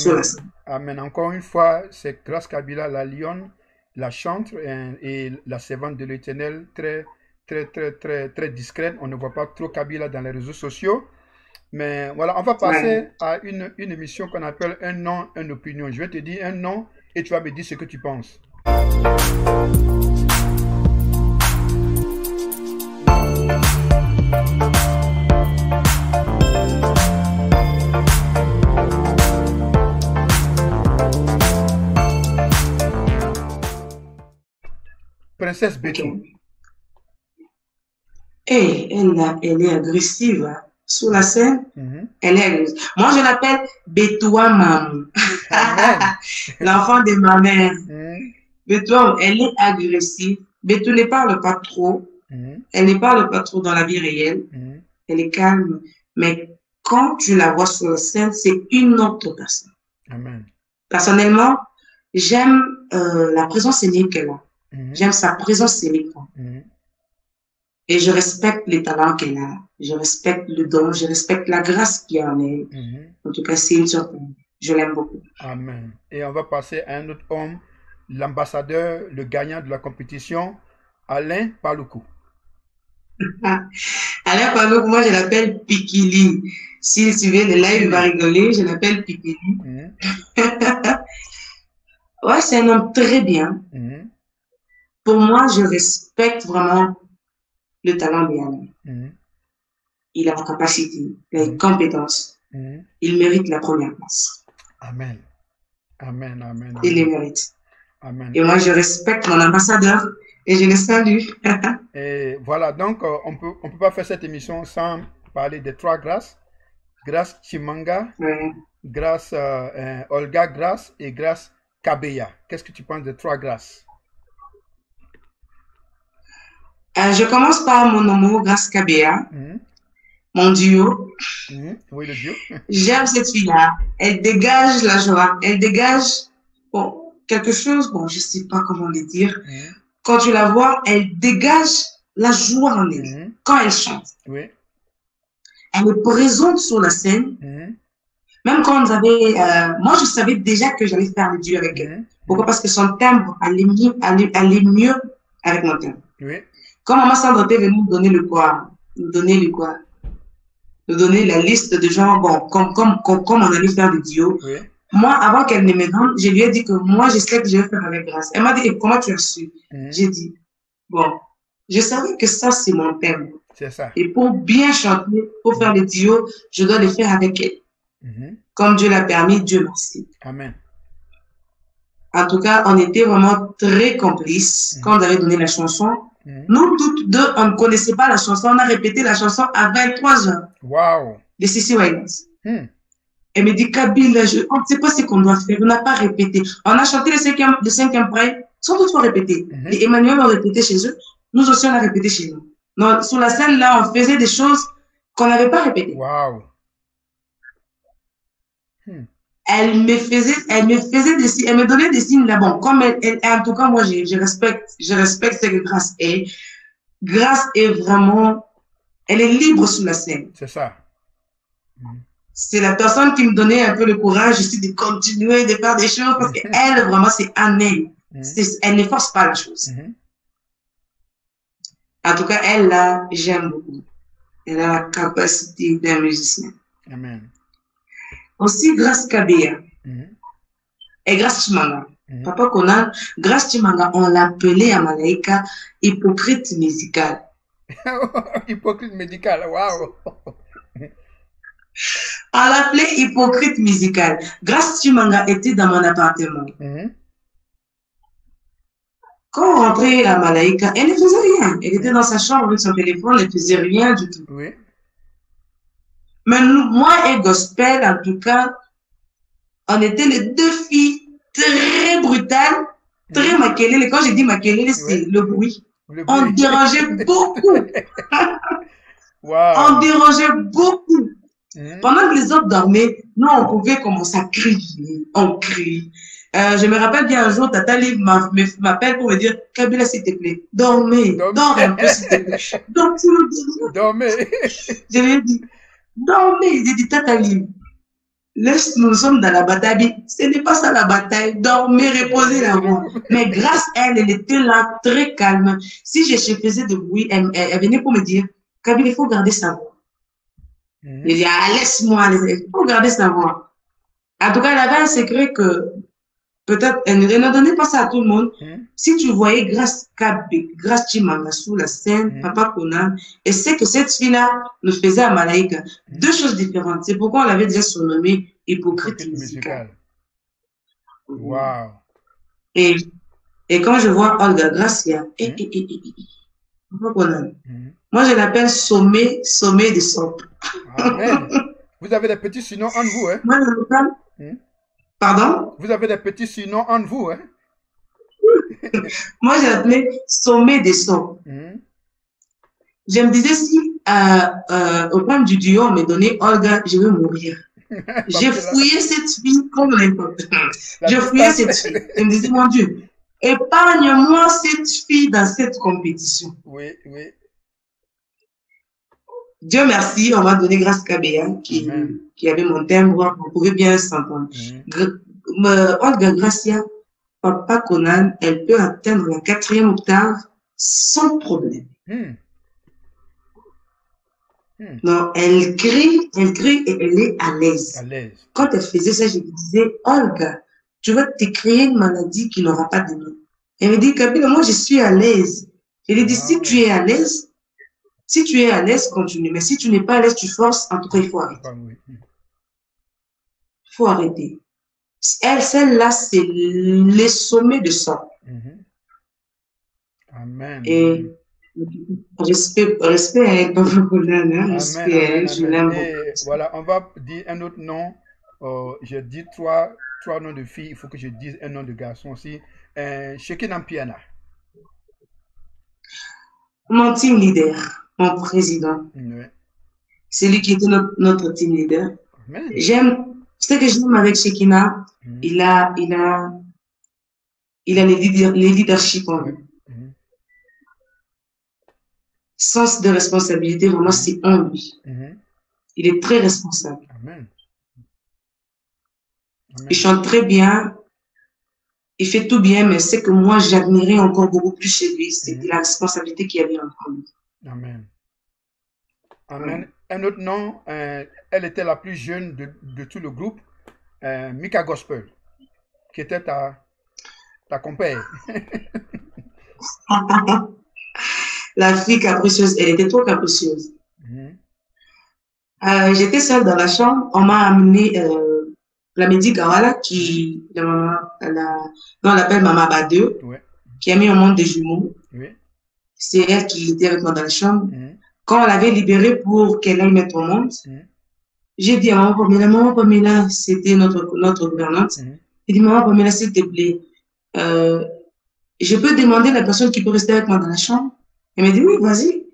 sur la Amen. scène. Amen. Encore une fois, c'est Grace Kabila, la lionne, la chantre et la servante de l'Éternel, très discrète. On ne voit pas trop Kabila dans les réseaux sociaux. Mais voilà, on va Ouais. passer à une émission qu'on appelle un nom, une opinion. Je vais te dire un nom et tu vas me dire ce que tu penses. Princesse Ok. Bétou. Et elle est agressive, hein. Sur la scène, Mhm. elle est agressive. Moi, je l'appelle Betoua Mamou. Amen. L'enfant de ma mère. Mhm. Betoua, elle est agressive. Betou ne parle pas trop. Mhm. Elle ne parle pas trop dans la vie réelle. Mhm. Elle est calme. Mais quand tu la vois sur la scène, c'est une autre personne. Amen. Personnellement, j'aime la présence scénique qu'elle a. Mhm. J'aime sa présence scénique. Mhm. Et je respecte les talents qu'elle a. Je respecte le don. Je respecte la grâce qu'il y a en elle. Mhm. En tout cas, c'est une surprise. Je l'aime beaucoup. Amen. Et on va passer à un autre homme, l'ambassadeur, le gagnant de la compétition, Alain Paloukou. Ah. Alors, pendant que moi, je l'appelle Pikili. S'il suivait le live, il va Pikili. rigoler. Je l'appelle Pikili. Mhm. Ouais, c'est un homme très bien. Mhm. Pour moi, je respecte vraiment le talent de Alain. Mhm. Il a la capacité, il a les Mhm. compétences. Mhm. Il mérite la première place. Amen. Amen. Amen. Il les Amen. mérite. Amen. Et moi, je respecte mon ambassadeur et je le salue. Et voilà, donc on peut pas faire cette émission sans parler des trois grâces. Grâce Chimanga, Ouais. grâce Olga Grâce et grâce Kabeya. Qu'est-ce que tu penses des trois grâces? Je commence par mon homo, Grace Kabea, Mhm. mon duo. Mhm. Oui, le Dieu. J'aime cette fille-là. Elle dégage la joie. Elle dégage bon, quelque chose, bon, je sais pas comment le dire. Mhm. Quand tu la vois, elle dégage la joie en elle. Mhm. Quand elle chante, Oui. elle est présente sur la scène. Mhm. Même quand on avait, moi je savais déjà que j'allais faire le duo avec elle. Mhm. Pourquoi? Mhm. Parce que son timbre allait mieux avec mon timbre. Oui. Quand Maman Sandra était venue nous donner le quoi, nous donner la liste de gens, bon, comme on allait faire le duo. Oui. Moi, avant qu'elle ne me donne, je lui ai dit que moi, je sais que je vais faire avec Grâce. Elle m'a dit, et comment tu as su? Mhm. J'ai dit, bon, je savais que ça, c'est mon thème. C'est ça. Et pour bien chanter, pour faire le duo, je dois le faire avec elle. Mhm. Comme Dieu l'a permis, Dieu merci. Amen. En tout cas, on était vraiment très complices quand on avait donné la chanson. Mhm. Nous toutes deux, on ne connaissait pas la chanson. On a répété la chanson à 23 heures Wow. de Sissi Wines. Hmm. Elle me dit, Kabila, on ne sait pas ce qu'on doit faire. On n'a pas répété. On a chanté le cinquième prêt, sans toutefois répéter. Mhm. Les Emmanuel ont répété chez eux. Nous aussi, on a répété chez nous. Donc, sur la scène, là, on faisait des choses qu'on n'avait pas répétées. Wow. Hmm. Elle me faisait des signes, elle me donnait des signes là. Bon, comme en tout cas, moi, je respecte ce que Grâce est. Grâce est vraiment, elle est libre sur la scène. C'est ça. Mhm. C'est la personne qui me donnait un peu le courage aussi de continuer, de faire des choses parce qu'elle, vraiment, c'est en elle. Mhm. Elle ne force pas la chose. Mhm. En tout cas, elle, là, j'aime beaucoup. Elle a la capacité d'un musicien. Amen. Aussi, Grace Kabea Mhm. et Grace Chimanga. Mhm. Papa Conan, Grace Chimanga, on l'appelait à Malaika hypocrite musicale. Hypocrite médical. Wow. On l'appelait hypocrite musicale. Grace Chimanga était dans mon appartement. Mhm. Quand on rentrait à Malaika, elle ne faisait rien. Elle était dans sa chambre avec son téléphone, elle ne faisait rien du tout. Oui. Mais nous, moi et Gospel, en tout cas, on était les deux filles très brutales, très maquillées. Quand je dis maquillées, c'est le bruit. Le On bruit. dérangeait beaucoup. Wow. On dérangeait beaucoup. Mhm. Pendant que les autres dormaient, nous, on pouvait commencer à crier. On crie. Je me rappelle bien un jour, Tata Liv m'appelle pour me dire, Kabila, s'il te plaît, dormez, Dormez. dors un peu, s'il te plaît. Donc, Dormez. je lui ai dit, dormez. J'ai dit, Tata Liv, Laisse, nous sommes dans la bataille. Ce n'est pas ça la bataille. Dormez, reposez la voix. Mais grâce à elle, elle était là, très calme. Si je faisais de bruit, elle venait pour me dire, Kabyle, il faut garder sa voix. Je dis, ah, laisse-moi, il faut garder sa voix. En tout cas, elle avait un secret que peut-être, elle ne donnait pas ça à tout le monde. Si tu voyais Grâce Kabé, Grâce Chimanga sous la scène, Papa Conan, et c'est que cette fille-là nous faisait à Malaïka. Deux choses différentes. C'est pourquoi on l'avait déjà surnommée hypocrite musicale. Wow. Et quand je vois Olga Gracia, Papa Conan, moi je l'appelle sommet de son. Amen. Vous avez des petits surnoms en vous, hein? Moi, je l'appelle. Pardon? Vous avez des petits surnoms en vous, hein? Moi, j'ai appelé sommet des sons. Je me disais, si au point du duo, on me donnait Olga, je vais mourir. J'ai fouillé cette fille comme n'importe. Je fouillais cette fille. Je me disais, mon Dieu, épargne-moi cette fille dans cette compétition. Oui, oui. Dieu merci, on m'a donné Grâce Kabéa, qui avait mon timbre, on pouvait bien s'entendre. Olga Gracia, Papa Conan, elle peut atteindre la 4e octave sans problème. Non, elle crie et elle est à l'aise. Quand elle faisait ça, je lui disais, Olga, tu vas te créer une maladie qui n'aura pas de nom. Elle me dit, Kabyle, moi je suis à l'aise. Je lui dis, si tu es à l'aise, continue. Mais si tu n'es pas à l'aise, tu forces, en tout cas, il faut arrêter. Il faut arrêter. Celle-là, c'est les sommets de son. Amen. Et respect à elle, Papa Conan. Respect à elle, je l'aime beaucoup. Voilà, on va dire un autre nom. Je dis trois noms de filles. Il faut que je dise un nom de garçon aussi. Shekinah Mpiana. Mon team leader, mon président. C'est lui qui était notre team leader. Ce que j'aime avec Shekinah, il a les leadership en lui. Sens de responsabilité, vraiment, c'est en lui. Il est très responsable. Amen. Il chante très bien. Il fait tout bien, mais ce que moi, j'admirais encore beaucoup plus chez lui, c'était la responsabilité qu'il y avait en lui. Amen. Amen. Un autre nom, elle était la plus jeune de tout le groupe, Mika Gospel, qui était ta compère. La fille capricieuse, elle était trop capricieuse. J'étais seule dans la chambre, on m'a amené la Mehdi Kawala, on l'appelle Maman Badeu, qui a mis au monde des jumeaux. C'est elle qui était avec moi dans la chambre. Quand on l'avait libérée pour qu'elle aille mettre au monde, j'ai dit à Maman Pamela, c'était notre gouvernante. J'ai dit, Maman Pamela, s'il te plaît, je peux demander à la personne qui peut rester avec moi dans la chambre? Elle m'a dit, oui, vas-y.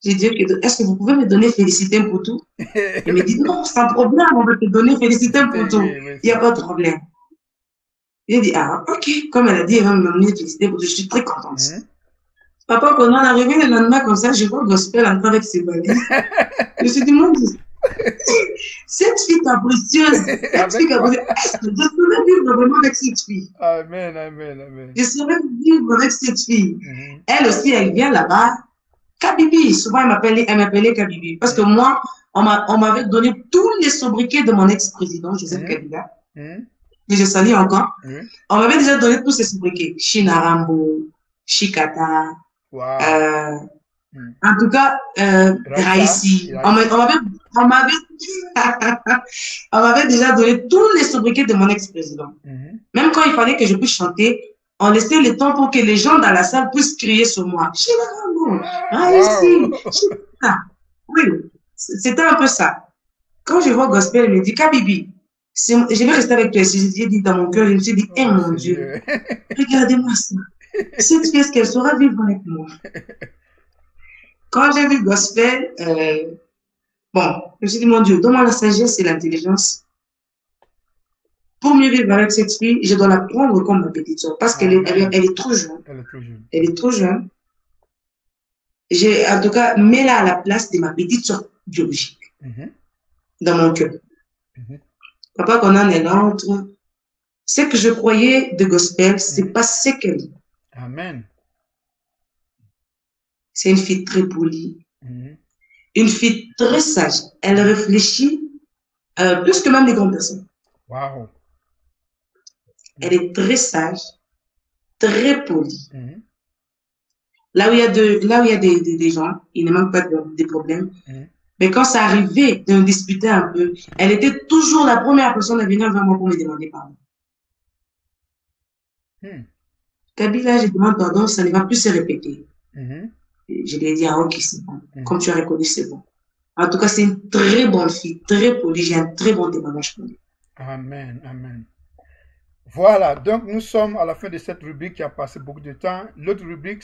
J'ai dit, est-ce que vous pouvez me donner félicité pour tout? Elle m'a dit, non, sans problème, on va te donner félicité pour tout. Il n'y a pas de problème. J'ai dit, ah, ok. Comme elle a dit, elle va me donner félicité pour tout. Je suis très contente. Papa, quand on est arrivé le lendemain comme ça, je vois Gospel entrer avec ses valises. Je me suis dit, mon Dieu, cette fille capricieuse, est-ce que je saurais vivre vraiment avec cette fille? Amen, amen, amen. Je saurais vivre avec cette fille. Elle aussi, elle vient là-bas. Kabibi, souvent elle m'appelait Kabibi. Parce que moi, on m'avait donné tous les sobriquets de mon ex-président, Joseph Kabila. Et je salue encore. On m'avait déjà donné tous ces sobriquets. Chinarambo, Chikata. En tout cas, Raïsi. On m'avait déjà donné tous les sobriquets de mon ex-président. Même quand il fallait que je puisse chanter, on laissait le temps pour que les gens dans la salle puissent crier sur moi. Raïsi. Oui, c'était un peu ça. Quand je vois Gospel, il me dit, Kabibi, je vais rester avec toi. J'ai dit dans mon cœur, je me suis dit, eh mon Dieu, regardez-moi ça. Cette fille, est-ce qu'elle saura vivre avec moi? Quand j'ai vu Gospel, bon, je me suis dit, mon Dieu, donne-moi la sagesse et l'intelligence. Pour mieux vivre avec cette fille, je dois la prendre comme ma petite soeur parce qu'elle est trop jeune. Elle est trop jeune. En tout cas, mets-la à la place de ma petite soeur biologique dans mon cœur. Papa qu'on en est l'autre. Ce que je croyais de gospel, c'est pas ce qu'elle dit. Amen. C'est une fille très polie, Mhm. une fille très sage. Elle réfléchit plus que même les grandes personnes. Wow. Elle est très sage, très polie. Mhm. Là où il y a, des gens, il ne manque pas de problèmes. Mhm. Mais quand ça arrivait de me disputer un peu, elle était toujours la première personne à venir vers moi pour me demander pardon. Mhm. Kabila, je demande pardon, ça ne va plus se répéter. Mhm. Je lui ai dit, ah ok, c'est bon. Mhm. Comme tu as reconnu, c'est bon. En tout cas, c'est une très bonne fille, très polie. J'ai un très bon témoignage pour elle. Amen. Amen. Voilà, donc nous sommes à la fin de cette rubrique qui a passé beaucoup de temps. L'autre rubrique,